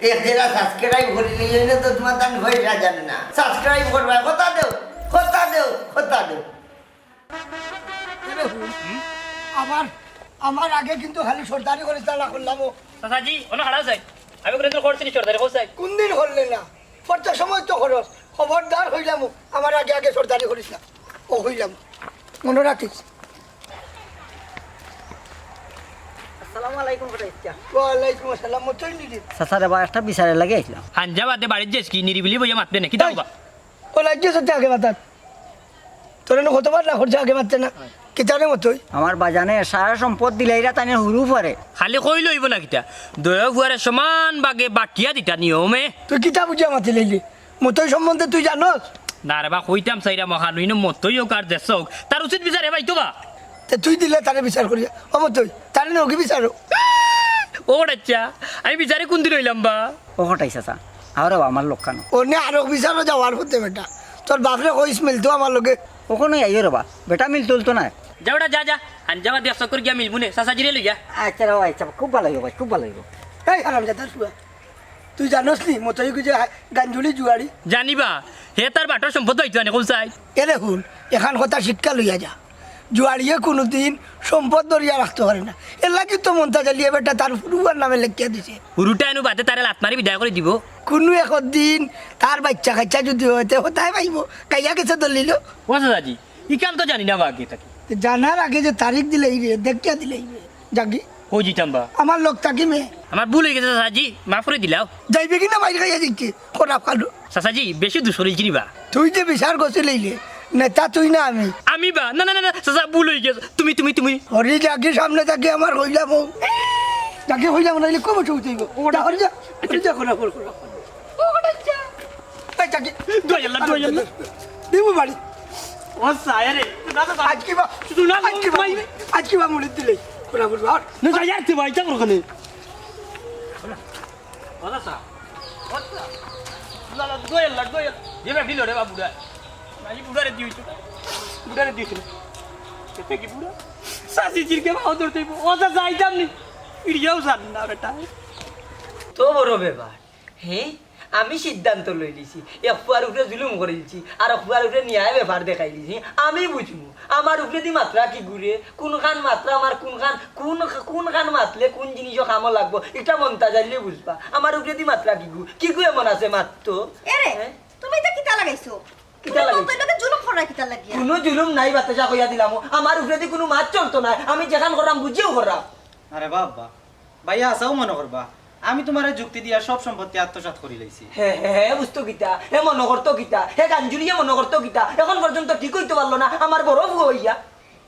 एक जरा सब्सक्राइब कर लीजिए ना तो तुम्हारा तन भय जा जाने ना सब्सक्राइब करवा होता दो আমার আমার আগে কিন্তু খালি সর্দারি করে চালা করলাম চাচাজি অন্য হারাও যাই আমি কিন্তু করছি সর্দারি কোথায় কোন দিন করলে না প্রত্যেক সময় তো খরচ খবরদার হইলাম আমার আগে আগে সর্দারি করিস না ও হইলাম মনে রাখিস। আসসালামু আলাইকুম ফটাইচ্ছা ওয়ালাইকুম আসসালাম মতই নিদি সাসারে বা একটা বিচারে লাগে আইলাম হাঞ্জা বাদে বাড়ির যাস কি নিরিবিলি বইয়া মাতবে না কি দাও বা ও লাগিয়ে সত্যি আগে মাতার তোর না কতবার না খরচা আগে মারতে না কিতারে মতই আমার বাজানে সারা সম্পদ দিলাইরা তানে হুরু পরে খালি কই লইব না কিটা দয়া ফুয়ারে সমান বাগে বাটিয়া দিতা নিয়মে তুই কিতা বুঝিয়া মাতি লইলি মতই সম্বন্ধে তুই জানস না রে বা কইতাম সাইরা মহানুইন মতই হোক আর দেশ হোক তার উচিত বিচারে ভাই তো বা তে তুই দিলে তারে বিচার করিয়া ও মতই তারে নকি বিচারো ও আচ্ছা আমি বিচারে কোন দিন হইলাম বা ও হটাই চাচা আর আমার লোকানো অন্য আরো বিচারও যাওয়ার হতে বেটা তোর বাপরে কইস মিলতো আমার লগে ওখানে আইও রবা বেটা মিল তুলতো না যাওটা যা হাঞ্জা বাদে চক্কর গিয়া মিলবুনে চাচাজিরে লইয়া আচ্ছা রে আচ্ছা খুব ভালো হইব ভাই খুব ভালো হইব এই হারাম জাদা শুয়া তুই জানোস নি মতই যে গাঞ্জুলি জুয়ারি জানিবা হে তার বাটার সম্পদ হইতো না কোথায় এরে হুন এখান কথা শিক্ষা লইয়া যা জুয়ারিয়ে কোনোদিন সম্পদ ধরিয়া রাখতে পারে না এর লাগি তো মনটা জ্বালিয়ে বেটা তার ফুরুয়ার নামে লেখিয়া দিছে উরুটা এনু বাদে তারে লাত মারি বিদায় করে দিব কোনো একদিন তার বাচ্চা কাচ্চা যদি হইতে হতাই পাইব কাইয়া গেছে দলিল ও চাচাজি ইকান তো জানি না বা আগে থাকি জানার আগে যে তারিখ দিলেই রে দেখিয়া দিলেই রে জাগি ও জিতাম বা আমার লোক থাকি মে আমার ভুল হয়ে গেছে চাচাজি মাফ করে দিলাও যাইবে কিনা বাইরে খাইয়া দিচ্ছি খরাপ খালো চাচাজি বেশি দুশরীল কিনিবা তুই যে বিচার করছে লইলে নেতা তুই না আমি আমি বা না না না চাচা ভুল হয়ে গেছে তুমি হরি জাগি সামনে থাকি আমার হইলাম জাগি হইলাম নাইলে কবে চৌথাইব ওটা হরি যা খরা জাগি দিব বাড়ি ও সায়ারে আজ কি বা আজ কি বা মুড়ি দিলে খরা বলবো আর না যাই তে ভাই চাকর ওখানে ওলা সা ওলা লালা দোয়েল যেবা ভিলো রে বাবুডা নাই বুড়ারে দিইছো কেতে কি বুড়া সাসি জিরকে ভাও ধরতে ও যা যাইতাম নি ইড়িয়াও জান না বেটা তো বড় ব্যাপার হ্যাঁ আমি সিদ্ধান্ত লই দিছি একবার উপরে জুলুম করে দিচ্ছি আর একবার উপরে ন্যায় ব্যাপার দেখাই দিছি আমি বুঝবো আমার উপরে দি মাত্রা কি ঘুরে কোনখান মাত্রা আমার কোনখান মাতলে কোন জিনিসও কামো লাগবো এটা মনটা জানলে বুঝবা আমার উপরে দি মাত্রা কি গু এমন আছে মাত্র এরে তুমি এটা কিতা লাগাইছো কিতা লাগাইছো? তুমি তো জুলুম করা কিতা লাগিয়া কোনো জুলুম নাই বাতাসা কইয়া দিলাম আমার উপরে দি কোনো মাত চলতো না আমি যেখান করাম বুঝিও করাম আরে বাবা ভাইয়া আসাও মনে করবা আমি তোমার যুক্তি দিয়া সব সম্পত্তি আত্মসাৎ করি লাইছি হ্যাঁ বুঝতো কিতা হে মনে করতো কিতা হে গাঞ্জুরিয়া মনে করতো কিতা এখন পর্যন্ত ঠিক হইতে পারলো না আমার বড় ভুয়া হইয়া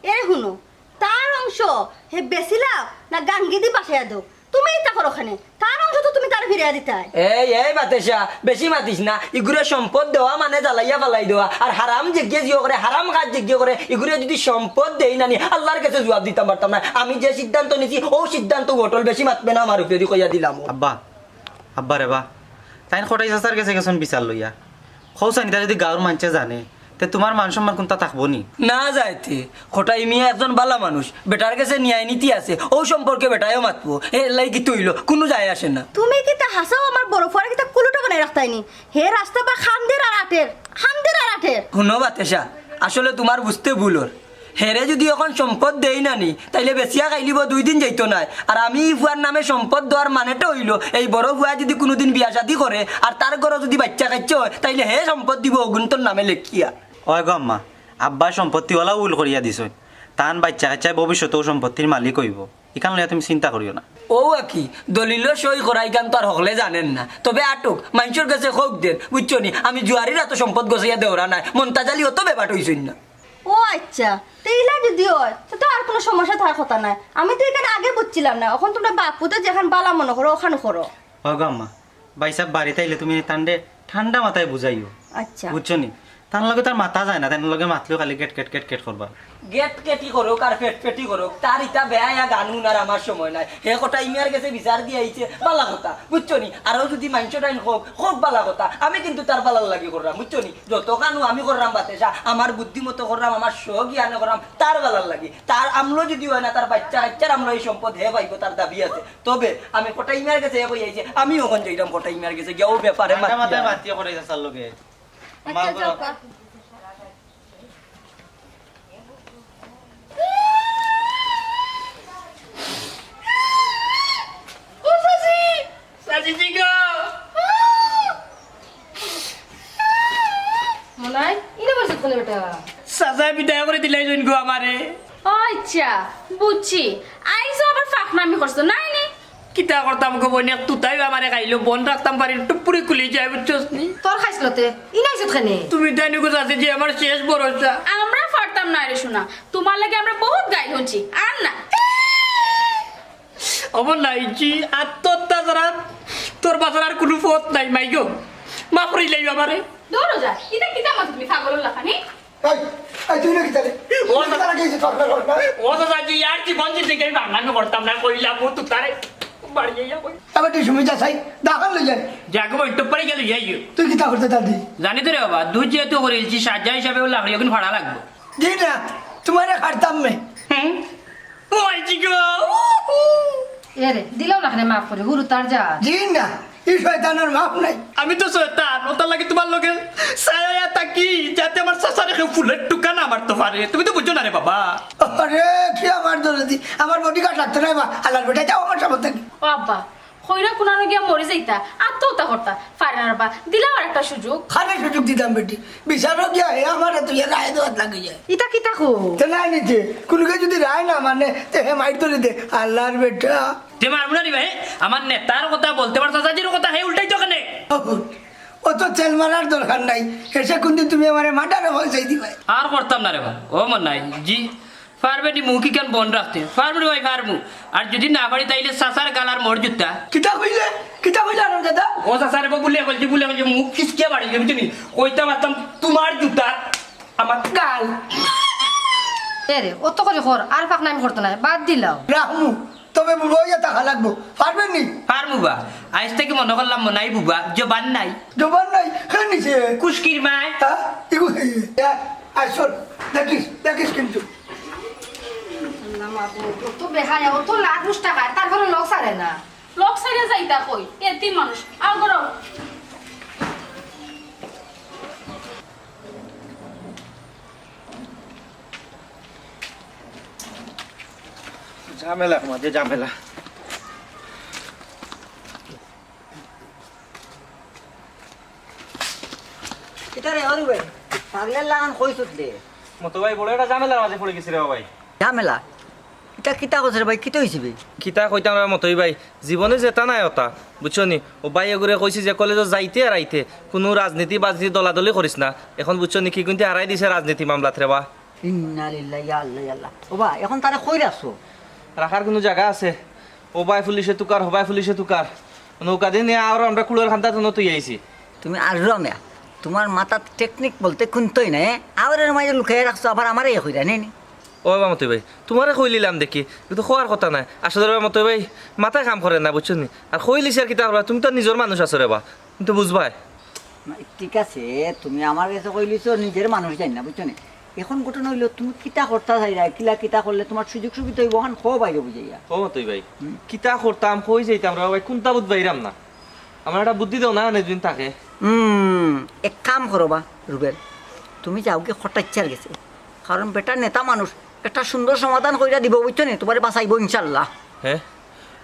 এরে শুনো তার অংশ হে বেছিলা না গাঙ্গি দি পাঠাইয়া দাও তুমি এটা করো ওখানে তার অংশ তো তুমি তার ফিরিয়া দিতাই এই বাতেশা বেশি মাতিস না ইগুরে সম্পদ দেওয়া মানে জ্বালাইয়া ফালাই দেওয়া আর হারাম জিজ্ঞে জিও করে হারাম কাজ জিজ্ঞে করে ইগুরে যদি সম্পদ দেই নানি আল্লাহর কাছে জবাব দিতাম পারতাম না আমি যে সিদ্ধান্ত নিছি ও সিদ্ধান্ত ঘটল বেশি মাতবে না আমার উপরে কইয়া দিলাম আব্বা রে বা তাই খটাই চাচার গেছে গেছন বিচার লইয়া খৌসানিতা যদি গাঁর মানুষে জানে তে তোমার মান সম্মান কোনটা থাকবো নি না যাইতে খোটাই মিয়া একজন বালা মানুষ বেটার কাছে ন্যায় নীতি আছে ও সম্পর্কে বেটায়ও মাতবো এ লাই কি তৈল কোনো যায় আসে না তুমি কিতা হাসাও আমার বড় ফরে কিতা কুলুটা বানাই রাখতাইনি হে রাস্তা বা খামদের আর আটের শুনো বাতেশা আসলে তোমার বুঝতে ভুলর হেরে যদি এখন সম্পদ দেই নানি তাইলে বেশিয়া খাইলিব 2 দিন যাইতো না আর আমি ফুয়ার নামে সম্পদ দেওয়ার মানেটা হইল এই বড় ফুয়া যদি কোনোদিন বিয়া শাদি করে আর তার ঘরে যদি বাচ্চা কাচ্চা হয় তাইলে হে সম্পদ দিব অগুন্তর নামে লেখিয়া ওই গো আম্মা আব্বা সম্পত্তিওয়ালা উল করিয়া দিছ তান বাচ্চা কাচ্চায় ভবিষ্যতেও সম্পত্তির মালিক হইব এখান লইয়া তুমি চিন্তা করিও না ও কি দলিল সই করাই গান তো আর হকলে জানেন না তবে আটক মানুষের কাছে হোক দেন বুঝছো নি আমি জুয়ারির এত সম্পদ গছাইয়া দেওয়া নাই মন্তাজালি অত ব্যাপার হইছই না ও আচ্ছা তেইলা যদি হয় তো আর কোনো সমস্যা থাকার কথা নাই আমি তো এখানে আগে বুঝছিলাম না এখন তোমরা বাপুতে যেখান বালা মনে করো ওখানে করো ওই গো আম্মা ভাই সাহেব বাড়িতে আইলে তুমি তান্ডে ঠান্ডা মাথায় বুঝাইও আচ্ছা বুঝছো নি তার লগে তার মাথা যায় না, তার লগে মাতলেও খালি কেট কেট কেট কেট করবা। গেট কেটি করুক আর পেট পেটি করুক, তার ইটা বেয়া গানুন আর আমার সময় নাই। হে কথা ইমিয়ার গেছে বিচার দিয়ে আইছে, বালা কথা বুঝছো নি। আরো যদি মাংস টাইন হোক খুব বালা কথা, আমি কিন্তু তার বালার লাগি করলাম বুঝছো নি। যত কানু আমি করলাম বাতেসা, আমার বুদ্ধিমতো করলাম, আমার জ্ঞানে করলাম তার বালার লাগি। তার আমলো যদি হয় না, তার বাচ্চা কাচ্চার আমলো এই সম্পদ হে পাইব, তার দাবি আছে। তবে আমি কোটা ইমিয়ার গেছে কই আইছে, আমি ওখান যাইলাম কোটা ইমিয়ার গেছে গিয়ে ও ব্যাপারে মাথায় মাতিয়ে করে তার লগে আচ্ছা যাও কা। ও সাজি সাজি জি গো মলাই ইনে বসে কোলে বেটা। সাজা বিদায় করে দিলাই জইন গো আমারে। আচ্ছা বুঝছি, আইসো আবার ফাঁকনামি করছো নাই নি। কিতা করতাম গো বনি, তুতাই আমারে খাইলো, বন রাখতাম পারি টুপুরি খুলি যায় বুঝছস নি। তোর খাইছলতে ইনে আইসো খানে। তুমি জানি গো সাজি যে আমার শেষ ভরসা। আমরা পারতাম না রে শোনা, তোমার লাগে আমরা বহুত গাই হচ্ছি আর না। আমার নাইছি আত্মহত্যা করা, তোর বাসার আর কোনো পথ নাই মাই গো, মাফ করে দিলাই আমারে। দৌড়ো যা, এটা কিতা মত তুমি পাগল লাখানি। তুই নাকি তাহলে ও তো সাজি আর জীবন জিন্দগি আমি বাংলানো করতাম না, কইলাম ও তুতারে বাড়ি যাইয়া কই এবার তুই সুমিতা চাই দাখান লই যাই। যাকে বই টপ্পারে গেল যাইও। তুই কিতা করতে দাদি জানি তো রে বাবা, দুধ যেহেতু করেছি সাজা হিসাবে ও লাগলো, এখন ভাড়া লাগবে। জি না তোমার খাটতাম মে। হুম ও আইছি গো। এরে দিলাও না খানে মাফ করে হুরু তার যা। জি না এই শয়তানের মাপ নাই। আমি তো শয়তান, ওটার লাগে তোমার লগে ছায়া থাকি যাতে আমার সাসারে কেউ ফুলের টুকা না মারতে পারে। তুমি তো বুঝছো না রে বাবা। আরে কি আমার দরদি, আমার বডি কার্ড লাগতো না বা আলার বেটা যাও আমার সামনে থেকে। ও আব্বা কইরা কোনানো গিয়া মরে যাইতা, আত্মহত্যা করতা ফারার বা দিলাও আর একটা সুযোগ। খানে সুযোগ দিতাম বেটি, বিচারও গিয়া হে আমার তুই রায় দেওয়ার লাগে যায়। ইটা কিতা কো তো নাই নিচে কোনকে যদি রায় না মানে তে হে মাইট তুলে দে আল্লাহর বেটা। যে মারবো না রে ভাই, আমার নেতার কথা বলতে পারতো, সাজির কথা হে উল্টাই তো কেন। ও তো তেল মারার দরকার নাই, এসে কোনদিন তুমি আমার মাটারে পৌঁছাই দিবে। আর করতাম না রে ভাই, ও মন নাই জি পারবেনি মুখ কেন বন রাখতে পারবো ভাই পারবো। আর যদি না পারি তাইলে সাসার গালার মোর জুতা। কিতা কইলে আর দাদা ও সাসার বলে বলছি মুখ খিসকে বাড়ি বুঝছি নি, কইতে পারতাম তোমার জুতা আমার গাল। এরে ও তো করে কর আর ফাঁকনামি করতে নাই, বাদ দিলাও। রাহমু তবে বুড়ো হইয়া টাকা লাগবো, পারবেন নি? পারবো বা আজ থেকে মনে করলাম নাই বুবা জবান নাই জবান নাই হ্যাঁ নিচে কুস্কির মায়। হ্যাঁ আসল দেখিস কিন্তু তো বেহায়া ও তো লাখ টাকা তারপরে লোক সারে না। লোক সাইডে যাইতা কই এতি মানুষ আর করো। ঝামেলা মাঝে ঝামেলা। এটা রে অরু ভাই পাগলের লাগান কইছত দে মতো ভাই বড় একটা ঝামেলার মাঝে পড়ে গেছি রে ভাই। ঝামেলা এটা কিতা কইছ রে ভাই কিতা হইছে ভাই? কিতা কইতাম রে মতই ভাই, জীবনে জেতা নাই ওটা বুঝছো নি। ও ভাই এগুলো কইছি যে কলেজত যাইতে আর আইতে কোনো রাজনীতি বাজনীতি দলাদলি করিস না। এখন বুঝছো নি কি কিন্তু হারাই দিছে রাজনীতি মামলাত রে বা। ইন্না লিল্লাহি ইয়া আল্লাহ ইয়া আল্লাহ। ও বা এখন তারে কই রাখছো? রাখার কোনো জায়গা আছে? ও ভাই পুলিশে তুকার, হবাই পুলিশে তুকার, নৌকা দিয়ে নিয়ে আর আমরা কুলোর খান্তা তো তুই আইছি। তুমি আরো মিয়া তোমার মাথার টেকনিক বলতে কোনতই নাই, আওয়ারের মাঝে লুকিয়ে রাখছো আবার আমারে ইয়ে কইরা নেনি। ও বা মতই ভাই তোমারে কই লিলাম দেখি, কিন্তু খোয়ার কথা নাই আসলে রে মতই ভাই, মাথায় কাম করে না বুঝছো নি। আর কই লিছি আর কিতা করবা, তুমি তো নিজের মানুষ আছো রে বা, কিন্তু বুঝবাই। ঠিক আছে তুমি আমার কাছে কইলিছো নিজের মানুষ জানি না বুঝছো নি। এখন ঘটনা হইলো তুমি কিতা করতা চাইরা, কিতা করলে তোমার সুযোগ সুবিধা হইব ওখান খো বাইরে বুঝাইয়া। ও মতই ভাই কিতা করতাম কই যাইতাম রে ভাই, কোনটা বুঝ বাইরাম না। আমার একটা বুদ্ধি দাও না অনেকদিন থাকে। এক কাম করো বা রুবেল, তুমি যাও কি হঠাৎ গেছে, কারণ বেটার নেতা মানুষ একটা সুন্দর সমাধান কইরা দিব বুঝছো নি, তোমার বাঁচাইব ইনশাল্লাহ। হ্যাঁ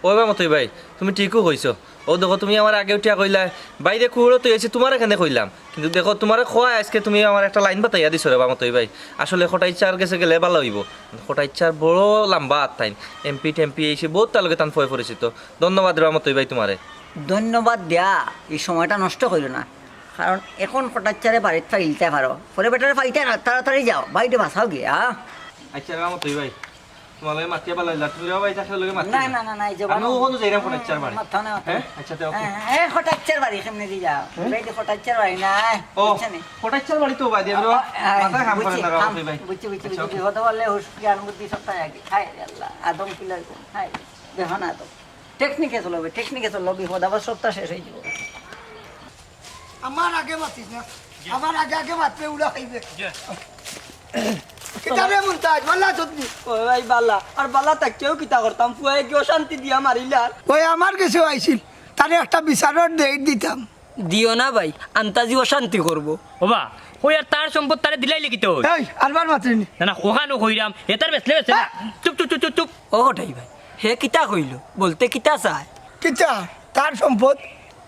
ওই বা মতই ভাই তুমি ঠিকও কইছো। ও দেখো তুমি আমার আগে উঠিয়া কইলা বাইরে কুড়ো তো এসে তোমার এখানে কইলাম, কিন্তু দেখো তোমার খোয়া আজকে তুমি আমার একটা লাইন বাতাইয়া দিছো রে বা মতই ভাই। আসলে খোটা ইচ্ছার গেছে গেলে ভালো হইব, খোটা ইচ্ছার বড় লম্বা আত্মাইন এমপি টেমপি এসে বহুত তালুকে তান ফয়ে পরিচিত। ধন্যবাদ রে মতই ভাই তোমারে। ধন্যবাদ দেয়া এই সময়টা নষ্ট করিল না, কারণ এখন হঠাৎ বাড়িতে ফাইলতে পারো, পরে বেটারে ফাইতে না তাড়াতাড়ি যাও বাইরে বাসাও গিয়া। আচ্ছা রে মতই ভাই তোমালে মাতিয়া বালাইলা তুমি রে ভাই তাকে লগে মাতি না না না না এই যে আমি ওখানে যাইরাম ফটাইচার বাড়ি মাথা না হ্যাঁ আচ্ছা তে ওকে হঠাৎ বাড়ি কেমনে দি যাও বেটি হঠাৎ বাড়ি না ও ফটাইচার বাড়ি তো ভাই দিয়ে মাথা কাম করে না রাও ভাই বুঝছি বিপদ বললে হুশ জ্ঞান বুদ্ধি সবটা আগে হায় রে আল্লাহ আদম কিলার কোন হায় দেখো না আদম টেকনিকে চলবে বিপদ আবার সপ্তাহ শেষ হয়ে যাবে আমার আগে মাতিস না আমার আগে মাতলে উড়া খাইবে কিতারে মুনতাজ বল্লা সত্যি ওই ভাই বালা আর বালা থাকতেও কিতা করতাম ফুয়াই কি অশান্তি দিয়া মারিলার ওই আমার কাছে আইছিল তারে একটা বিচারের ডেট দিতাম দিও না ভাই আন্তাজি অশান্তি করবো ওবা কই আর তার সম্পদ তারে দিলাই লিখিত এই আরবার মাতরিনি না না কোহানো কইরাম এটার বেসলে বেসলে চুপ চুপ চুপ চুপ চুপ ও ওটাই ভাই হে কিতা কইল বলতে কিতা চায় কিতা তার সম্পদ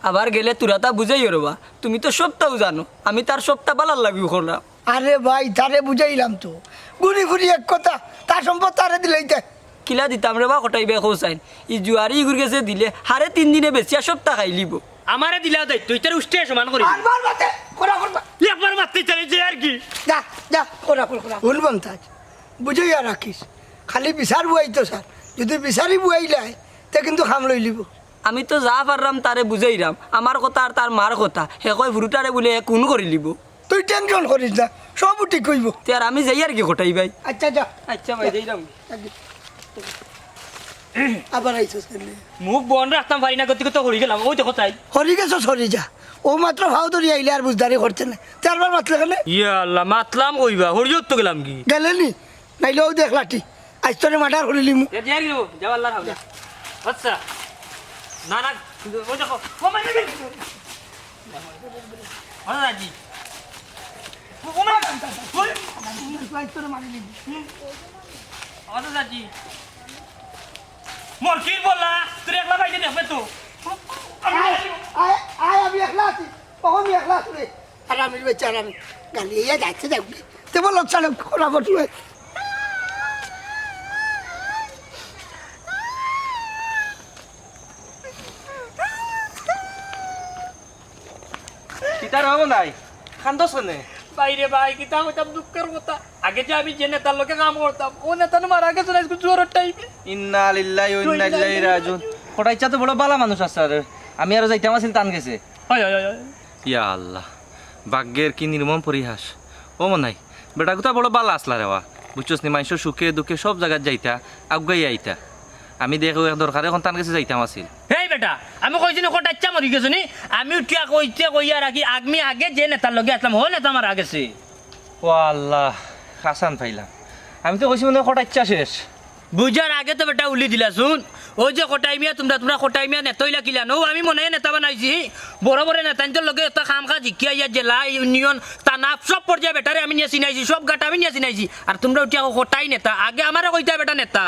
আবার গেলে তোরা তা বুঝাই রবা তুমি তো সবটাও জানো আমি তার সবটা বালার লাগি করলাম আরে ভাই তারে বুঝাইলাম তো গুড়ি গুড়ি এক কথা তার সম্পদ তারে দিলেইতে কিলা দিতাম রে বা কটাই বে হোসাইন ই জুয়ারি ইগুর গেছে দিলে হারে 3 দিনে বেশি আর সপ্তাহ খাই লিব আমারে দিলা দাই তুই তার উষ্টে সমান করি আরবার মাতে কোরা করবা একবার মারতে চাই যে আর কি যা যা কোরা ভুল বন্তাজ বুঝাইয়া রাখিস খালি বিচার বুয়াইতো স্যার যদি বিচারি বুয়াইলাই তে কিন্তু খাম লই লিব আমি তো যা পারলাম তারে বুঝাইরাম আমার কথা আর তার মার কথা হে কয় ভুরুটারে বলে কোন করে লিব তুই টেনশন করিস না সব ঠিক হইব তে আর আমি যাই আর কি কটাই ভাই আচ্ছা যা আচ্ছা ভাই যাইরাম আবার আইসস কেন মুখ বন রাখতাম পারি না গতি কত হরি গেলাম ওই দেখো তাই হরি গেছ সরি যা ও মাত্র ভাও ধরি আইলে আর বুঝদারি করছে না চারবার মাতলে কেন ইয়া আল্লাহ মাতলাম কইবা হরিয়ত তো গেলাম কি গেলেনি নাইলে ও দেখলাটি আজ তোরে মাটার করিলি মু এ যাই গো যাওয়াল্লাহ হাওলা আচ্ছা না না ওই দেখো ও মানে আরে রাজি ও মানে আরে রাজি মোর কি বললা তুই একলা বাইরে দেখবে তো আয় আমি একলা আছি কখন আমি একলা আছি আর আমি বেচার আমি গালিয়ে যাচ্ছে যাও তে বল চালে খোলা বটুয়ে কিতা রব নাই খান্দস কেনে বাইরে ভাই কিতা হইতাম দুঃখের কথা আগে যে আমি যে নেতার লোকে কাম করতাম ও নেতা মারা গেছে না জোর টাইপে ইন্না লিল্লাহি ওয়া ইন্না ইলাইহি রাজিউন ফটাইচা তো বড় বালা মানুষ আছে আরে আমি আর যাইতাম আছিল টান গেছে হয় হয় হয় ইয়া আল্লাহ ভাগ্যের কি নির্মম পরিহাস ও মনাই বেটা গুতা বড় বালা আসলা রেওয়া বুঝছস নি মানুষ সুখে দুঃখে সব জায়গায় যাইতা আগাই আইতা আমি দেখো দরকার এখন টান গেছে যাইতাম আছিল হেই বেটা আমি কইছি না কোটা ইচ্ছা মরি গেছে নি আমি উঠিয়া কইয়া রাখি আমি আগে যে নেতার লগে আসলাম ও নেতা মারা গেছে ও আল্লাহ হাসান পাইলাম আমি তো কইছি মনে কটা ইচ্ছা শেষ বুঝার আগে তো বেটা উলি দিলা শুন ওই যে কোটাই মিয়া তোমরা কোটাই মিয়া নেতইলা কিলা নো আমি মনে নেতা বানাইছি বড় বড় নেতাঞ্চল লগে একটা খাম খা জিকিয়া ইয়া জেলা ইউনিয়ন তানা সব পর্যায়ে বেটারে আমি নিয়ে চিনাইছি সব গাটা আমি নিয়ে চিনাইছি আর তোমরা উঠিয়া কোটাই নেতা আগে আমারে কইতা বেটা নেতা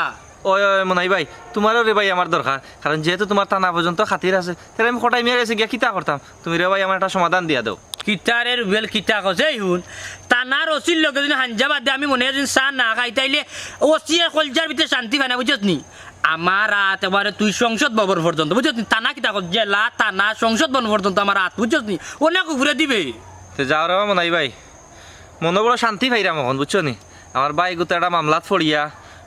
ওই ওই মনাই ভাই তোমারও রে ভাই আমার দরকার কারণ যেহেতু তোমার টানা পর্যন্ত খাতির আছে তাহলে আমি কটাই মেয়ে গেছে গিয়া কিতা করতাম তুমি রে ভাই আমার একটা সমাধান দিয়া দাও কিতারের বেল কিতা কছে হুন তানার ওসির লগে যদি হাঞ্জাবাদ আমি মনে হয় চা না খাই তাইলে ওসিয়ে কলজার ভিতরে শান্তি পায় না বুঝত নি আমার রাত এবারে তুই সংসদ ভবন পর্যন্ত বুঝত নি টানা কিতা কর জেলা টানা সংসদ ভবন পর্যন্ত আমার রাত বুঝত নি অনেক উপরে দিবে তো যাও রে মনাই ভাই মনে বড় শান্তি পাইরাম এখন বুঝছো নি আমার ভাই গোটা একটা মামলাত ফড়িয়া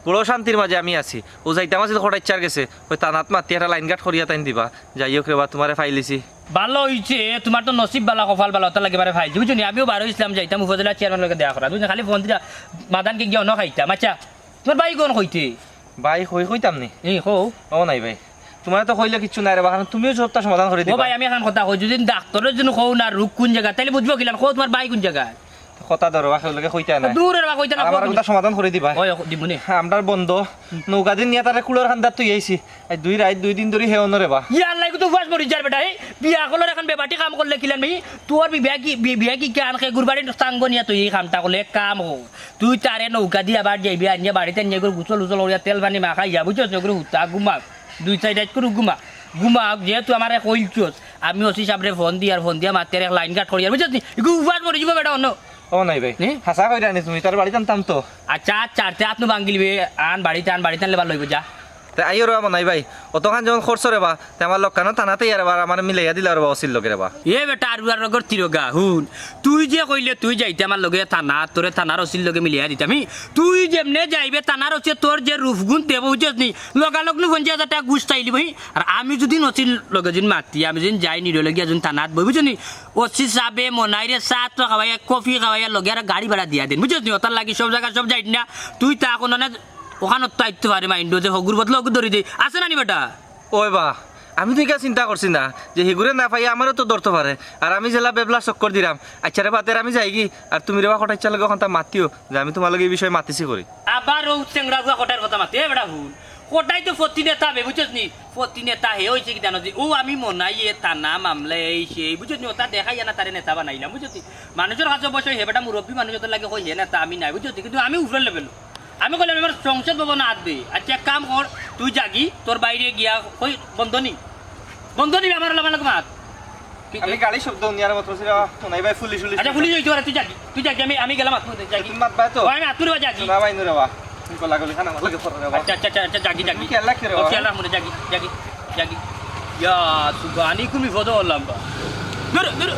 বড় শান্তির মাঝে আমি আছি ও যাইতাম আছিল কটা ইচ্ছার গেছে ওই টানাত মাতি একটা লাইন গাট করিয়া তাইন দিবা যাই হোক রে বা তোমারে ফাইলিছি ভালো হয়েছে তোমার তো নসিব বালা কপাল বালা ওটা লাগে বারে ভাই বুঝছো নি আমিও বারো ইসলাম যাইতাম উপজেলা চেয়ারম্যান লগে দেখা করা বুঝছো খালি ফোন দিলা মাদানকে গিয়ে অন্য খাইতাম আচ্ছা তোমার ভাই কোন কইতে ভাই কইতাম নি এই হো ও নাই ভাই তোমার তো কইলে কিচ্ছু নাই রে বা কারণ তুমিও সবটা সমাধান করে ও দিবা ভাই আমি এখন কথা কই যদি ডাক্তারের জন্য কও না রোগ কোন জায়গা তাইলে বুঝবো কিলাম কও তোমার ভাই কোন জায়গায় কথা ধরো বাকি কইতা না দূরের বা কইতা না আমার কথা সমাধান করে দিবা ওই দিমুনি আমরার বন্ধ নৌকা দিন নিয়ে তারা কুলোর খান্দার তুই আইছি দুই রাত 2 দিন ধরে হেও নরে বা ইয়ার লাগে তো ফাস মরি যার বেটা এই বিয়া করলে এখন বেবাটি কাম করলে কিলান ভাই তোর বিয়া কি কান খে গুরবাড়ি সাঙ্গ নিয়া তুই এই কামটা করলে কাম হো তুই তারে নৌকা দিয়ে আবার যাইবি আনিয়া বাড়িতে নিয়ে করে গুছল উচল ওরিয়া তেল পানি মাখাই যা বুঝছস না করে হুতা ঘুমাক 2-4 রাত করে ঘুমাক যেহেতু আমার কইলছস আমি ওসি সাবরে ফোন দিয়া মাতে এক লাইন কাট করিয়া বুঝছস নি ইগু ফাস মরি যাব বেটা অন্য ও নাই ভাই হাসা কইরা নি তুমি তার বাড়ি জানতাম তো আচ্ছা চারতে আপনি বাঙ্গিলবে আন বাড়িতে আনলে ভালো হইব যা তে আইও রবা মনাই ভাই অতখান যখন খরচ রেবা তে আমার লোকানো থানাতেই আর আমার মিলাইয়া দিলা রবা অসির লগে রেবা এ বেটা আর আর লগর তিরগা হুন তুই যে কইলে তুই যাইতে আমার লগে থানা তোরে থানার ওসির লগে মিলিয়া দিতামি তুই যেমনে যাইবে থানার ওসি তোর যে রূপগুণ দেব বুঝছিস নি লগালগ নু 50,000 টাকা ঘুষ চাইলি ভাই আর আমি যদি নচির লগে যদি মাতি আমি যদি যাই নিরলগিয়া যদি থানাত বই বুঝছিস নি ওসি সাবে মনাইরে চা তো খাওয়াইয়া কফি খাওয়াইয়া লগে আর গাড়ি ভাড়া দিয়া দিন বুঝছিস নি ওটার লাগি সব জায়গা সব যাই না তুই তা কোনো না ওখানে তাইতে পারে মাইন্ড যে হগুর বদলে হগুর ধরি দে আছে না নি বেটা ওই বা আমি তো ইকা চিন্তা করছি না যে হিগুরে না পাই আমারও তো ধরতে পারে আর আমি জেলা বেবলা চক্কর দিলাম আচ্ছা রে বাতের আমি যাই কি আর তুমি রেবা কটার ইচ্ছা লগে ওখান মাতিও যে আমি তোমার লগে এই বিষয়ে মাতিছি করি আবার ও চেংড়া গুয়া কোটার কথা মাতে এ বেটা হুন কোটাই তো ফতি নেতা বে বুঝছিস নি ফতি নেতা হে হইছে কি জানো যে ও আমি মনাই এ তানা মামলা এই সেই বুঝছিস নি ওটা দেখাই না তারে নেতা বানাইলাম বুঝছিস মানুষের কাছে বসে হে বেটা মুরব্বী মানুষের লাগে কই হে নেতা আমি নাই বুঝছিস কিন্তু আমি উপরে লেভেল আমি কইলাম আমার সংসদ ভবন আসবে আচ্ছা এক কাম কর তুই জাগি তোর বাইরে গিয়া কই বন্ধনী আমার লাগান মাত আমি গাড়ি শব্দ নিয়ার মত ছিল নাই ভাই ফুলি ফুলি আচ্ছা ফুলি যাইতো তুই জাগি আমি গেলাম আত্ম জাগি তুমি মাত বাই তো আমি আতুর জাগি না ভাই নুরেবা তুমি কলা গলি খানা লাগে পড়ে রেবা আচ্ছা জাগি কি আল্লাহ কি রেবা ওকে আল্লাহ মুরে জাগি ইয়া সুবানি কুমি ফদো আল্লাহ দূর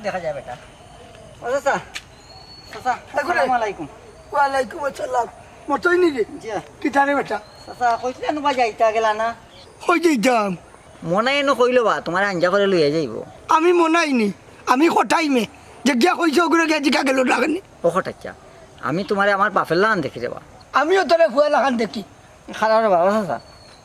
দেখা যায় বেটা ও চাচা চাচা আসসালামু আলাইকুম ওয়ালাইকুম আসসালাম মতই নি রে জি কিতারে বেটা চাচা কইছিলেন নুবা যাইতা গেলা না হই যাইতাম মনে এনো কইলো বা তোমার আঞ্জা করে লইয়া যাইব আমি মনাইনি আমি হঠাইমে যে গিয়া কইছে ওগুলো গিয়া জিকা গেল ডাকেনি ও হঠাচ্ছা আমি তোমারে আমার বাপের লাগান দেখি যাবা আমিও তোরে ফুয়া লাগান দেখি খারাপ রে বাবা চাচা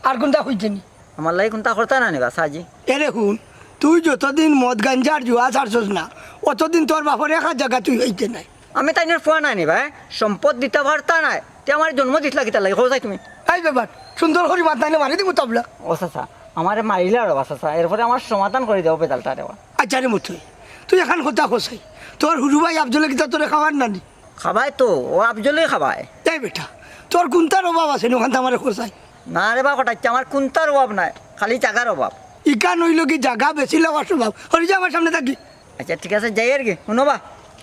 আর কোনটা কইছে নি আমার লাগে কোনটা করতে না নিবা সাজি এরে শুন তুই যতদিন মদ গাঞ্জার জুয়া ছাড়ছস না অতদিন তোর বাপর একা জায়গা তুই হইতে নাই আমি তাই ফুয়া নাই নিবা সম্পদ দিতে পারতা নাই তে আমার জন্ম দিতলা কিতা লাগে কোথায় তুমি এই ব্যাপার সুন্দর করে মাতাইলে মারি দিব তবলা ও চাচা আমারে মারিলে আর বা চাচা এরপরে আমার সমাধান করে দেবো পেদালটা রে আচ্ছা রে মতুই তুই এখন কথা কসাই তোর হুরু ভাই আফজলে কিতা তোরে খাওয়ার নানি খাবাই তো ও আফজলেই খাবায় এই বেটা তোর কোনটার অভাব আছে ওখান আমার খোঁচাই না রে বা হঠাচ্ছা আমার কোনটার অভাব নাই খালি জাগার অভাব ইকা নইল কি জায়গা বেশি লওয়ার স্বভাব হরি যা আমার সামনে থাকি আচ্ছা ঠিক আছে যাই আর কি শুনোবা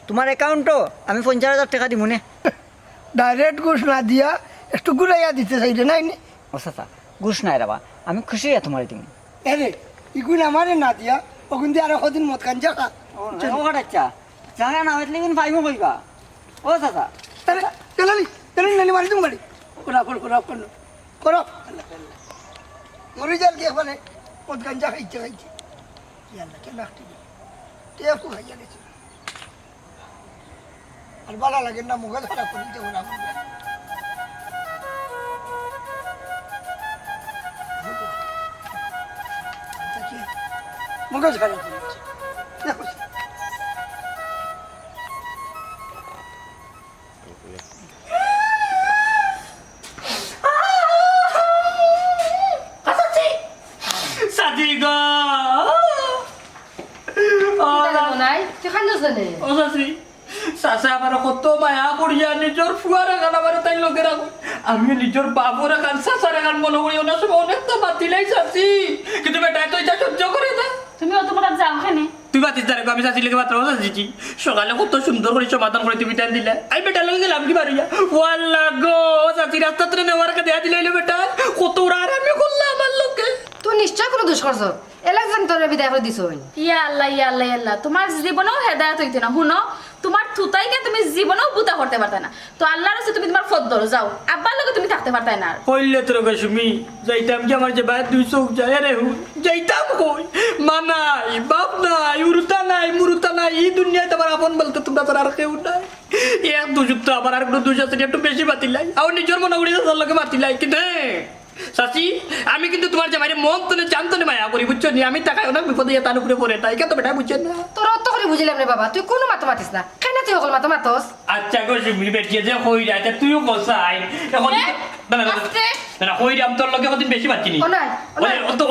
তোমার অ্যাকাউন্টও আমি 50,000 টাকা দিব নে ডাইরেক্ট ঘুষ না দিয়া একটু ঘুরাইয়া দিতে চাইলে নাই নি ও চাচা ঘুষ নাই রাবা আমি খুশি তোমার দিব এরে ইগুন আমারে না দিয়া ওগুন দিয়ে আরো কদিন মদ কাঞ্জা খা ও হঠাচ্ছা জাগা না হইলে কিন্তু পাইমো কইবা ও চাচা চলালি চলালি নানি মারি তুমি গাড়ি করা করো মরি যাল কি মানে মদ কাঞ্জা খাইছে ইয়াল্লা কেন আসতে টেপু খাইয়া গেছে আর ভালো লাগে না মুখ খারাপ করে দিতে ওরা মুখ খারাপ করে দিচ্ছে দেখো সাজি গো নাই তুই খান জানে ও সাসি সাসা আমার কত মায়া করিয়া নিজের ফুয়ারা গান আমার তাই লোকে রাখো আমি নিজের বাবুরা গান সাসারা গান মনে করি ওনার সময় অনেক তো বাতিলাই সাসি কিন্তু বেটা তো এটা সহ্য করে না তুমি অত বড় যাও খানে তুই বাতিস জানে আমি সাসি লেগে মাত্র সাসিছি সকালে কত সুন্দর করে সমাধান করে তুমি টান দিলে আমি বেটা লগে গেলাম কি বাড়িয়া ওয়াল্লা গো সাসি রাস্তা তো নেওয়ার কা দেয়া দিলে বেটা কত ওরা আমি করলাম আমার লোকে তুই নিশ্চয় কোনো দোষ করছ এলাকজন তোরে বিদায় করে দিছ ইয়া আল্লাহ তোমার জীবনেও হেদায়েত হইতে না শুনো তোমার থুতাইকে তুমি জীবনেও বুতা করতে পারতে না তো আল্লাহর কাছে তুমি তোমার ফদ ধরো যাও আব্বার লগে তুমি থাকতে পারতে না কইলে তোর গসমি যাইতাম কি আমার যে বাইরে 200 যায় রে যাইতাম কই মানাই বাপ নাই উরুতা নাই মুরুতা নাই এই দুনিয়াতে আমার আপন বলতে তোমরা তো আর কেউ নাই এক দুজুত তো আবার আর কোনো দুজ আছে একটু বেশি বাতিলাই আর নিজের মনে করি তার লগে বাতিলাই কিন্তু সাসি আমি কিন্তু তোমার যে বাইরে মন তো জানতো না মায়া করি বুঝছো নি আমি টাকায় অনেক বিপদে তার উপরে পড়ে তাই কেন বেটা বুঝছেন না তোর অত করে বুঝিলাম রে বাবা তুই কোনো মাতো মাতিস না কেন তুই সকল মাতো মাতস আচ্ছা গসমি বেটিয়ে যে কই রাতে তুইও কসাই এখন না কই রাম তোর লগে কদিন বেশি বাচ্চি নি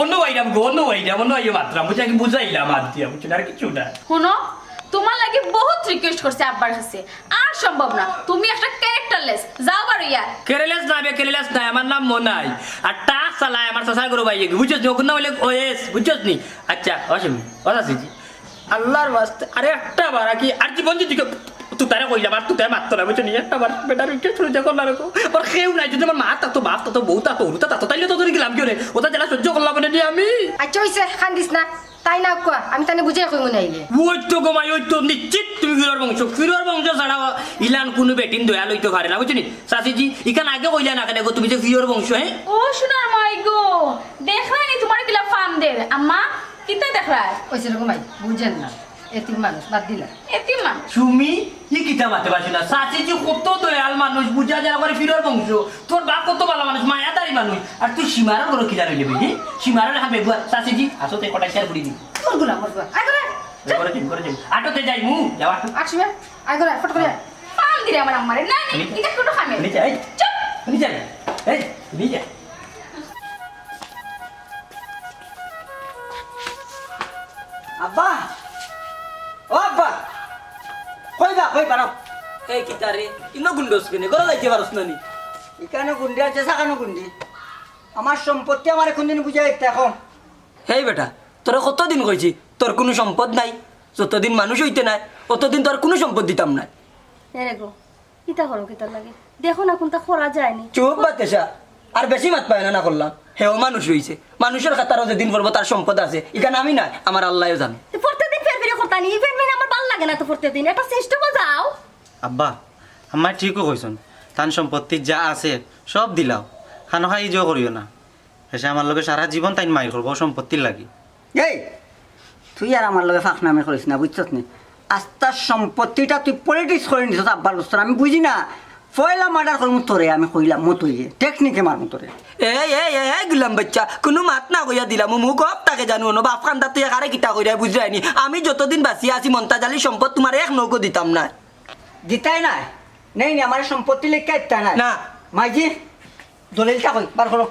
অন্য ওয়াইরাম গো অন্য ওয়াইরাম অন্য আইও মাত্রা বুঝা কি বুঝাইলাম আর দিয়া বুঝছেন আর কিছু না শুনো তোমার লাগে বহুত রিকোয়েস্ট করছে আব্বার কাছে আর সম্ভব না তুমি একটা ক্যারেক্টারলেস যাও বারো ইয়া কেরেলেস না বে কেরেলেস নাই আমার নাম মনাই আর টাক চালায় আমার চাচা করো ভাই বুঝছস নি ওখানে বলে ওএস বুঝছস নি আচ্ছা অসমি অসাসিজি আল্লাহর ওয়াস্তে আরে একটা বার কি আর জীবন যদি তুই তারে কইলা বার তুই তারে মারতো না বুঝছো নি একটা বার বেটার রিকোয়েস্ট করে দেখো না রকম আর কেউ নাই যদি আমার মা তা তো বাপ তা তো বউ তা তো রুতা তা তো তাইলে তো ধরে গেলাম কি রে ওটা জেলা সহ্য করলাম না দি আমি আচ্ছা হইছে কান্দিস না তাই না কোয়া আমি তানে বুঝাই কই মনে আইলে ওই তো গোমাই ওই তো নিশ্চিত তুমি ফিরোর বংশ ছাড়া ইলান কোনো বেটিন দয়াল হইতে পারে না বুঝছো নি চাচিজি ইখান আগে কইলা না কেন গো তুমি যে ফিরোর বংশ হ্যাঁ ও সোনার মাই গো দেখলাই তোমার কিলা ফার্ম দের আম্মা কিতা দেখলাই ওই সেরকম ভাই বুঝেন না এতিম মানুষ বাদ দিলা এতিম মানুষ তুমি ই কিতা মাতে পারছি না চাচিজি কত দয়াল মানুষ বুঝা যারা করে ফিরোর বংশ তোর বাপ কত ভালো মানুষ মায়াদারি মানুষ আর তুই সীমারার বড় কিলা রইলে বুঝি সীমারার হাতে চাচিজি আসতে কটাই শেয়ার করি দিই তোর গুলাম মরবা আই করে করে যাই আটোতে যাই মু যাও আটো আসবে আই করে ফট করে ফার্ম দিরে আমার আম্মারে না এটা কোনো খামে নিচে এই চুপ নিচে এই নিচে আব্বা ও আব্বা কই পারো এই কিতারে ইনো গুন্ডস কেনে গলা যাইতে পারছ না নি এখানে গুন্ডি আছে সাকানো গুন্ডি আমার সম্পত্তি আমার কোনদিন বুঝাই দেখো হেই বেটা তোরা কতদিন কইছি তোর কোনো সম্পদ নাই যতদিন মানুষ হইতে নাই অতদিন তোর কোনো সম্পদ দিতাম না এরে গো কিতা করো কিতা লাগে দেখো না কোনটা করা যায়নি চুপ বাতেসা আর বেশি মাত পায় না করলাম হেও মানুষ হইছে মানুষের খাতারও যেদিন পড়বো তার সম্পদ আছে এখানে আমি নাই আমার আল্লাহও জানে প্রত্যেকদিন ফের ফেরে করতা নি ফের ফেরে আমার ভালো লাগে না তো প্রত্যেকদিন একটা সিস্টেম যাও আব্বা আমার ঠিকও কইছন তান সম্পত্তি যা আছে সব দিলাও খানো খাই ইজো করিও না হেসে আমার লগে সারা জীবন তাই মাই করবো সম্পত্তির লাগি এই তুই আর আমার লগে ফাঁক নামে করিস না বুঝছস নি আস্তার সম্পত্তিটা তুই পলিটিক্স করে নিছ আব্বার বস্তু আমি বুঝি না পয়লা মার্ডার করমু তোরে আমি কইলাম মতইয়ে টেকনিকে মারমু তোরে এই গুলাম বাচ্চা কোনো মাত না কইয়া দিলাম মুখ হপ তাকে জানো না বাপ কান্দা তুই একারে কিতা কইরা বুঝরাইনি আমি যতদিন বাঁচিয়ে আছি মন্তাজালি সম্পদ তোমার এক নৌকো দিতাম না দিতাই নাই নেই নি আমার সম্পত্তি লেখা ইত্তা নাই না। মাইজি দলিলটা কই বার করো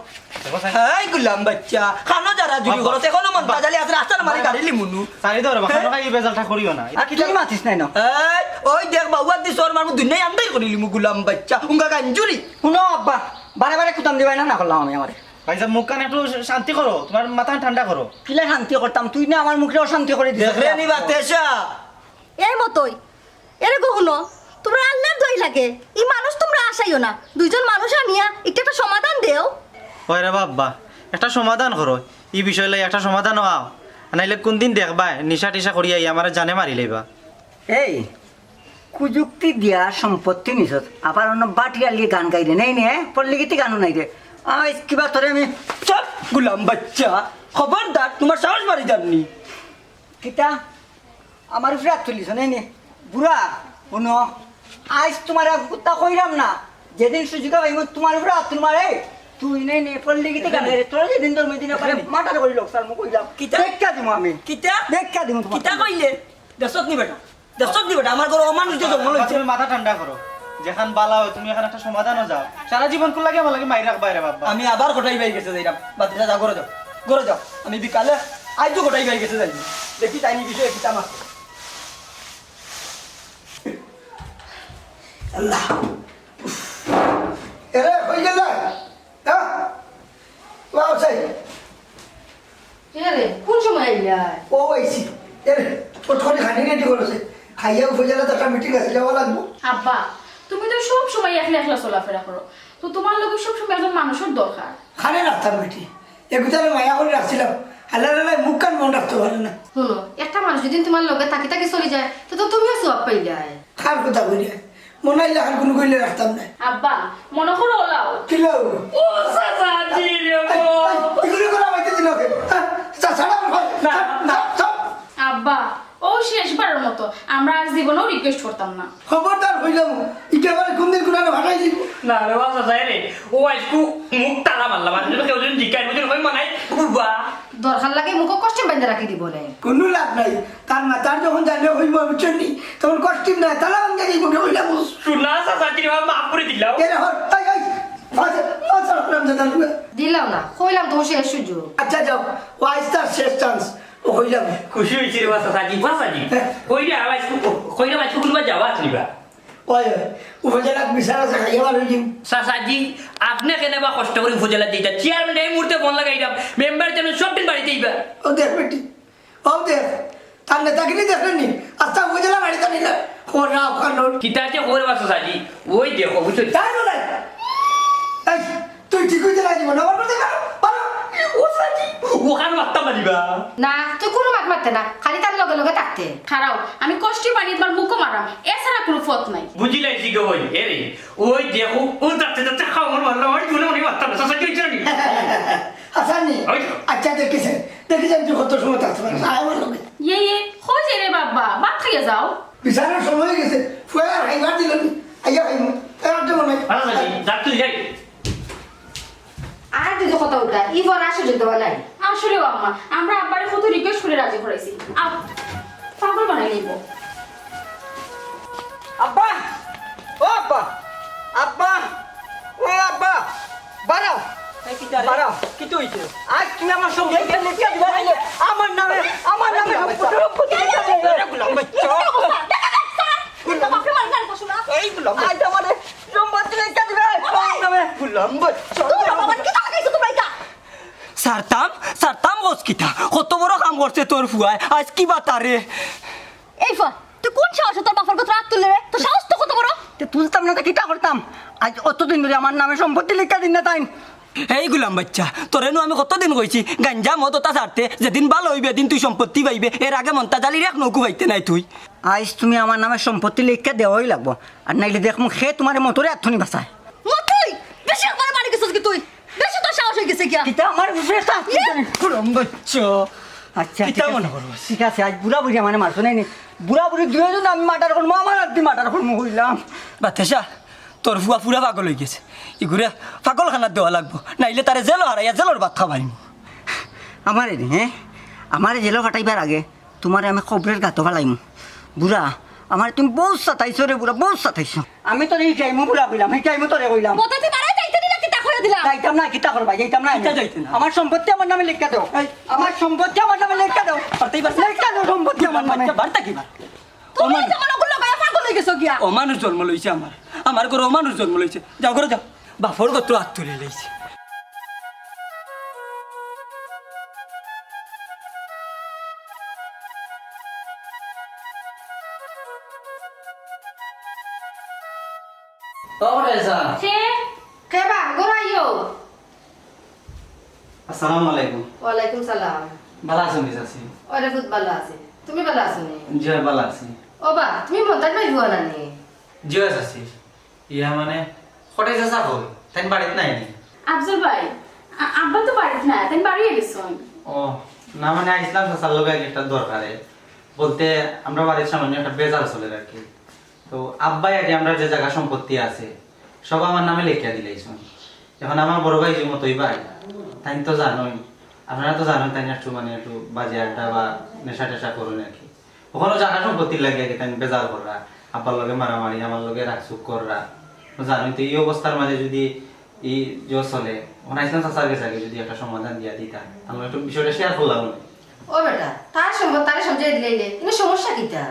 এই গুলাম বাচ্চা খানো যারা জুড়ি করো এখনো মন্তাজালি আছে রাস্তার মারি গাড়ি লিমুনু চারি ধরে খানো খাই বেজালটা করিও না আর তুই মাতিস নাই না এই ওই দেখ বাবু আর দিছর মারমু দুনিয়া আন্দাই করিলি মু গুলাম বাচ্চা উঙ্গা গাঞ্জুরি শুনো আব্বা বারে বারে কুতাম দিবাই না করলাম আমি আমারে ভাই সাহেব মুখ কান একটু শান্তি করো তোমার মাথা ঠান্ডা করো কিলা শান্তি করতাম তুই না আমার মুখে অশান্তি করে দিস দেখলে নি বাতেসা এই মতই এরে গো শুনো তোমরা আল্লাহর দই লাগে এই মানুষ তোমরা আসাইও না দুইজন মানুষ আনিয়া একটা সমাধান দেও হয় রে বাবা একটা সমাধান করো এই বিষয় লাই একটা সমাধান হও নাইলে কোন দিন দেখবা নিশা টিশা করিয়া আমার জানে মারি লইবা এই কুযুক্তি দিয়া সম্পত্তি নিছত আবার অন্য বাটিয়া লিয়ে গান গাই রে নেই নে পড়লি গীতি গানও নাই রে আজ কিবা তোরে আমি চল গুলাম বাচ্চা খবরদার তোমার সাহস মারি জাননি কিতা আমার উপরে হাত তুলিস নেই নে বুড়া শুনো আজ তোমার কুত্তা কইরাম না যেদিন সুযোগ পাইব তোমার উপরে হাত তুল মারে তুই নেই নে পড়লি গীতি গান গাই রে তোরা যেদিন তোর মেদিনা পারে মাটার করি লোক স্যার মুখ কইলাম কিতা? দেখা দিব আমি কিতা দেখা দিব কিতা কইলে দেশত নি বেটা দেশত নি বেটা আমার ঘর অমানুষ যে জন্ম লইছে তুমি মাথা ঠান্ডা করো যেখান বালা হয় তুমি এখন একটা সমাধানও যাও সারা জীবন কোন লাগে আমার লাগে মাই রাখবা রে বাবা আমি আবার গোটাই বাই গেছে যাইরাম বাতিটা যা ঘরে যাও আমি বিকালে আজও গোটাই বাই গেছে যাই দেখি তাইনি বিষয়ে কিতা মা এরে হয়ে গেল হ্যাঁ বাবা সাই এরে কোন সময় আইলা ও আইছি এরে প্রথমে খানি রেডি করেছে খাইয়া হয়ে গেলে তো একটা মিটিং আছে যাওয়া লাগবো আব্বা তুমি তো সব সময় একলা একলা চলাফেরা করো তো তোমার লোক সব সময় একজন মানুষের দরকার খানে রাখতাম বেটি এগুতারে মায়া করে রাখছিলাম হালার মুখ কান মন রাখতে পারে না শুনো একটা মানুষ যদি তোমার লগে থাকি থাকি চলে যায় তো তো তুমিও সব পাইলা খার কথা কইলে মনে হইলে আর কোনো কইলে রাখতাম না আব্বা মনে করো ওলাও কিলো ও চাচা জি রে গো এগুলো করে আমাকে দিল ছাড়া না আব্বা ও শেষবারের মতো আমরা আর জীবনেও রিকোয়েস্ট করতাম না খবরদার হইলাম ইটা আবার কোন দিন কোন ভাটাই দিব না রে বাবা চাচা রে ও আজকু মুখ টানা মারলাম আর যদি কেউ যদি জিজ্ঞাসা বুঝে কই মানাই বুবা দরকার লাগে মুখ কষ্টে বাইন্ধে রাখি দিব না কোনো লাভ নাই তার মাতার যখন জানলে হইব বুঝছেন তখন কষ্ট নাই তালা ভাঙ্গা যাইব হইলাম শুনা চাচা কি মাফ করে দিলাও এরে হর তাই দিলাম না কইলাম তো শেষ সুযোগ আচ্ছা যাও ওয়াইস তার শেষ চান্স ও কইলাম খুশি হয়েছি রে বাসা সাজি বাসাজি কইরা আওয়াজ কইরা বাচ্চা কুলবা যাওয়া আসলিবা ওই উপজেলা বিচার আছে খাইয়া বার হইছিম সাসাজি আপনি কেন বা কষ্ট করে উপজেলা দিতা চেয়ারম্যান এই মুহূর্তে ফোন লাগাইলাম মেম্বার যেন সব দিন বাড়িতে আইবা ও দেখ বেটি ও দেখ তার নেতাগিরি দেখলেনি আচ্ছা উপজেলা বাড়িতে নিলে খোরা ওখান কিতাতে করে বাসা সাজি ওই দেখো বুঝছো তাই বলে এই তুই ঠিক হইতে রাজি না আমার কথা বলো ও সাজি ওখানে মারতাম না দিবা না তুই কোনো মাত মারতে না খালি তার লগে লগে থাকতে খারাও আমি কষ্টে পারি তোমার মুখও মারাম এছাড়া কোনো পথ নাই বুঝিলাই জিগে ওই এরে ওই দেখো ও যাচ্ছে যাচ্ছে খাওয়ার মারলাম ওই জন্য উনি মারতাম না সাসাজি হয়েছে নাকি হাসানি আচ্ছা দেখেছেন তুই কত সময় থাকতে পারিস আমার লগে ইয়ে হয়ে যায় রে বাবা ভাত খাইয়ে যাও বিচারের সময় হয়ে গেছে ফুয়ে খাইবার দিলেন আইয়া খাইমু এর মনে আচ্ছা সাজি যাক তুই যাই আর তুই কথা উঠা ই বড় আসে যেতে বলাই আসলে আম্মা আমরা আব্বারে কত রিকোয়েস্ট করে রাজি করাইছি পাগল বানাই নিব আব্বা ও আব্বা আব্বা ও আব্বা বাড়াও বাড়াও কি তো হইছে আজ তুমি আমার সঙ্গে লেখা দিবা আমার নামে সম্পত্তি লেখা দিবা গুলাম বাচ্চা এইগুলো আজ আমারে সম্পত্তি লেখা দিবা আমার নামে গুলাম বাচ্চা সারতাম বসকিতা কত বড় কাম করছে তোর ফুয়ায় আজ কি বাতারে এই ফা তুই কোন সাহস তোর বাবার কথা রাত তুলে রে তো সাহস তো কত বড় তুলতাম না তো কিটা করতাম আজ অতদিন ধরে আমার নামে সম্পত্তি লেখা দিন না তাই এই গুলাম বাচ্চা তোরেনু আমি কতদিন কইছি গাঞ্জা মদতা ছাড়তে যেদিন ভালো হইবে দিন তুই সম্পত্তি পাইবে এর আগে মন্তা জালির এক নৌকু পাইতে নাই তুই আজ তুমি আমার নামে সম্পত্তি লেখা দেওয়াই লাগবো আর নাইলে দেখ মুখ সে তোমার মতরে আত্মনি বাঁচায় মতুই বেশি একবার মারি গেছিস কি তুই বেশি তো সাহস হয়ে গেছে কি কিতা আমার বেটা গুলাম বাচ্চা আচ্ছা ঠিক আছে আজ বুড়া বুড়ি মানে মারছো নাই বুড়া বুড়ি দুজন আমি মার্ডার করবো আমার আর মার্ডার করবো হইলাম বাতেসা তোর ফুয়া পুরা পাগল হয়ে গেছে ইগুরে পাগল খানার দেওয়া লাগবো নাইলে তারে জেলো হারাইয়া জেলোর ভাত খাবারিম আমার হ্যাঁ আমার জেলো ফাটাইবার আগে তোমার আমি খবরের গাতো ফালাইম বুড়া আমার তুমি বহুত সাতাইছো রে বুড়া বহুত সাতাইছো আমি তোর এই টাইমও বুড়া কইলাম এই টাইমও তোরে কইলাম মতাতে মারা যাইতে দিলা কি তা করে দিলা যাইতাম না কিতা করবা যাইতাম না আমার সম্পত্তি আমার নামে লেখা দাও আমার সম্পত্তি আমার নামে লেখা দাও লেখা দাও সম্পত্তি আমার নামে বার্তা কি তুমি যেমন ওগুলো গায়ে পাগল হয়ে গেছো গিয়া ও মানুষ জন্ম লইছে আমার ঘরে ও মানুষ জন্ম লইছে যাও করে যাও বাপর কত হাত তুলে লইছে সে কেবা গোরাইও আসসালামু আলাইকুম ওয়ালাইকুম সালাম ভালো আছেন চাচি ওরে খুব ভালো আছে তুমি ভালো আছো নি জি ভালো আছি ও বা তুমি মন্তাজ ভাই বুয়া না নি জি চাচি ইয়া মানে কটাই চাচা হল তাই বাড়িতে নাই নি আফজল ভাই আব্বা তো বাড়িতে না তাই বাড়িয়ে গেছেন ও না মানে আইসলাম চাচার লগে একটা দরকারে বলতে আমরা বাড়ির সামনে একটা বেজাল চলে আর কি তো আব্বাই আগে আমরা যে জায়গা সম্পত্তি আছে সব আমার নামে লিখিয়া দিলেইছুন এখন আমার বড় ভাই যে মতোই ভাই তাই তো জানোই আপনারা তো জানেন তাই একটু মানে একটু বাজে আড্ডা বা নেশা টেশা করুন আর কি ওখানে জায়গা সম্পত্তি লাগে আর কি তাই বেজাল কররা আব্বার লগে মারামারি আমার লগে রাখসুক কররা জানোই তো এই অবস্থার মাঝে যদি এই জো চলে ওখানে আইসলাম চাচার কাছে আগে যদি একটা সমাধান দিয়া দিতা আমরা একটু বিষয়টা শেয়ার করলাম ও বেটা তার সম্ভব তারে সমঝাই দিলে কিন্তু সমস্যা কিটা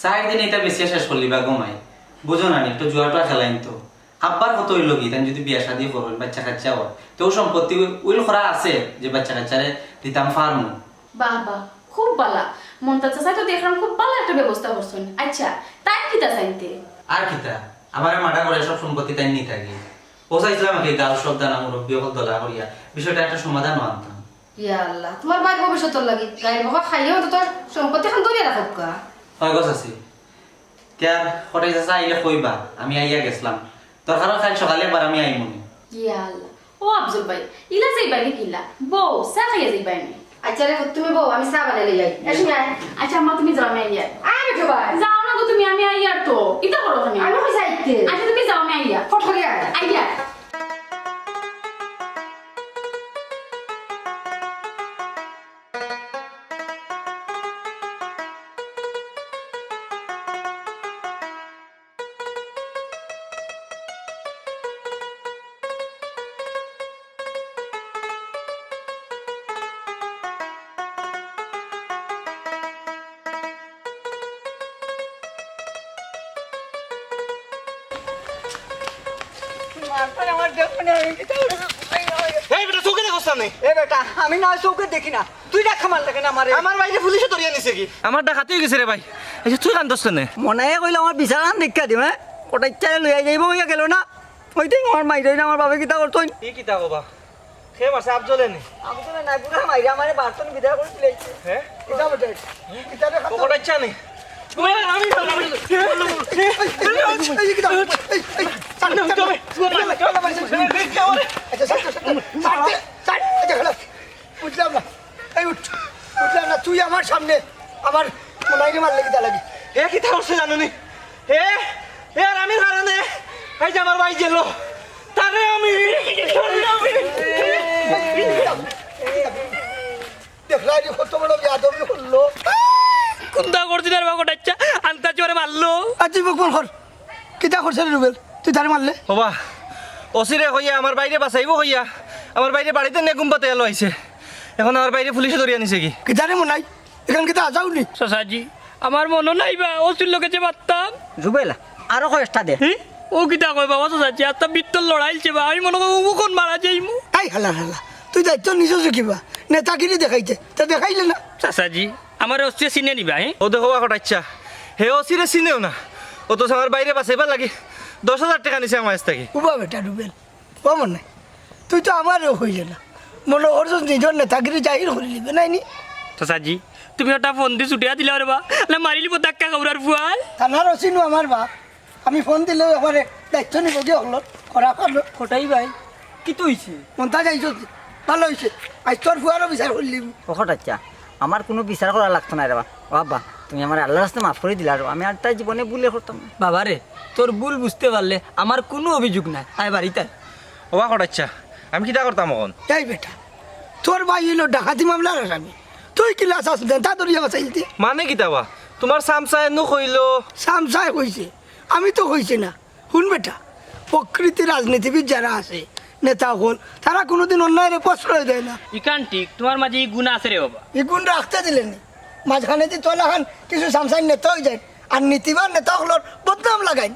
4 দিন এটা বেশি শেষ করলি বা ঘুমাই বুঝো না একটু জুয়াটা খেলাইন তো আব্বার কত হইল কি তাই যদি বিয়া শাদি করবেন বাচ্চা কাচ্চা হয় তো সম্পত্তি উইল করা আছে যে বাচ্চা কাচ্চারে দিতাম ফার্মু বাবা খুব বালা মন্তাজ চাচা তো দেখলাম খুব ভালো একটা ব্যবস্থা করছেন আচ্ছা তাই কিতা চাইতে আর কিতা আমার মাডা করে সব সম্পত্তি তাই নিয়ে থাকি পৌঁছাইছিলাম আমাকে গাল সব দানা মুরব্বী হল দলা করিয়া বিষয়টা একটা সমাধান আনতাম ইয়া আল্লাহ তোমার ভাই ভবিষ্যৎ লাগি গায়ের বাবা খাইও তো তোর সম্পত্তি খান ধরে রাখব কা হয় গছ আছিতিয়ার কটাই চাচা আইলে কইবা আমি আইয়া গেছিলাম দরকার কাল সকালে একবার আমি আইমনি ইয়া আল্লাহ ও আফজল ভাই ইলা যাইবা নি কিলা বউ চা খাইয়া যাইবা নি আচ্ছা রে তুমি বউ আমি চা বানাইলে যাই এসে আয় আচ্ছা আম্মা তুমি যাও আমি আইয়া আয় বেটো ভাই যাও না গো তুমি আমি আইয়া তো ইতা করো তুমি আমি কই যাইতে আচ্ছা তুমি যাও আমি আইয়া ফটফটি আয় আইয়া মারতাম আমার দেখুন আমি কিতা এই বেটা চোখে দেখছ না এ বেটা আমি না চৌকে দেখি না তুই ডাক মার লাগে না আমারে আমার বাইরে পুলিশে ধরিয়া নিছে কি আমার ডাকাতি হয়ে গেছে রে ভাই এই যে তুই কান্দছ না মনে কইলে আমার বিচারান দেখা দিম হ্যাঁ ওটা ইচ্ছা লইয়া যাইব হইয়া গেল না ওইটাই আমার মাইরই না আমার বাবা কিতা করতো কি কিতা কবা সে মাসে আবজলে নে আমি তো নাই পুরা মাইরা আমারে বার্তন বিদায় করে দিলেছে হ্যাঁ কিতা বটে কিতা রে পকড়া ইচ্ছা নেই এই কিতা এই আচ্ছা বুঝলাম না এই বুঝলাম না তুই আমার সামনে আমার মাইরে মারলে কিতা লাগে এ কিতা করছে জানো নি এ আর আমি কারণে এই যে আমার ভাই গেল তারে আমি দেখলাই কত বড় বেয়াদব করলো কুন্দা করছি না বাবা ডাচ্চা আন্তা চোরে মারলো আর তুই বকবল কর কিতা করছে রে রুবেল তুই তারে মারলে বাবা অসিরে কইয়া আমার বাইরে বাঁচাইব কইয়া আমার বাইরে বাড়িতে নেগুম পাতে এলো আইছে এখন আমার বাইরে পুলিশে ধরিয়া নিছে কি কিতারে মনাই এখান কিতা আজাউনি চাচাজি আমার মনে নাই বা অসুর লোকে যে পারতাম জুবেলা আরো কয়েকটা দে ও কিতা কই বাবা চাচাজি একটা বিত্তল লড়াইছে বা আমি মনে করি ও কোন মারা যাইমু এই হালা হালা তুই দায়িত্ব নিজ শিখিবা নেতাগিরি দেখাইছে তা দেখাইলে না চাচাজি আমার অস্ত্রে চিনে নিবা হ্যাঁ ও দেখো কথা ইচ্ছা হে অসিরে চিনেও না ও তো আমার বাইরে বাঁচাইবার লাগে 10,000 টাকা নিছে আমার কাছ থেকে উবা বেটা রুবেল ও মনে তুই তো আমারও হইলে না মনে ওর নিজের নেতাগিরি জাহির করে নিবে নাইনি চাচাজি তুমি ওটা ফোন দিয়ে ছুটিয়া দিলে রে বা না মারিলিব ধাক্কা কাউরার ফুয়াল থানার অচিনু আমার বাপ আমি ফোন দিলেও এবারে দায়িত্ব নিব কি হল করা করলো কোটাই ভাই কি তুইছি মনটা যাইছ ভালো হয়েছে আজ তোর ফুয়ারও বিচার করলি ওখট আচ্ছা আমার কোনো বিচার করা লাগতো না রে বাবা তুমি আমার আল্লাহর রাস্তায় মাফ করে দিলা আমি আর তার জীবনে ভুলে করতাম না বাবা রে তোর ভুল বুঝতে পারলে আমার কোনো অভিযোগ নাই আয় বাড়িতে ও কথা ইচ্ছা আমি কিতা করতাম এখন এই বেটা তোর ভাই হইল ডাকাতি মামলার আসামি তুই কি লাশ আস তা ধরিয়া বাঁচাইতে মানে কিতাবা তোমার সামসা এনু কইলো সামসায় কইছে আমি তো কইছি না শুন বেটা প্রকৃতি রাজনীতিবিদ যারা আছে নেতা হল তারা কোনোদিন অন্যায়ের প্রশ্রয় দেয় না ইকান ঠিক তোমার মাঝে এই গুণ আছে রে বাবা এই গুণ রাখতে দিলেন মাঝখানে যে তোলা খান কিছু সামসাই নেতা হয়ে যায় আর নীতিবান নেতা হলোর বদনাম লাগাই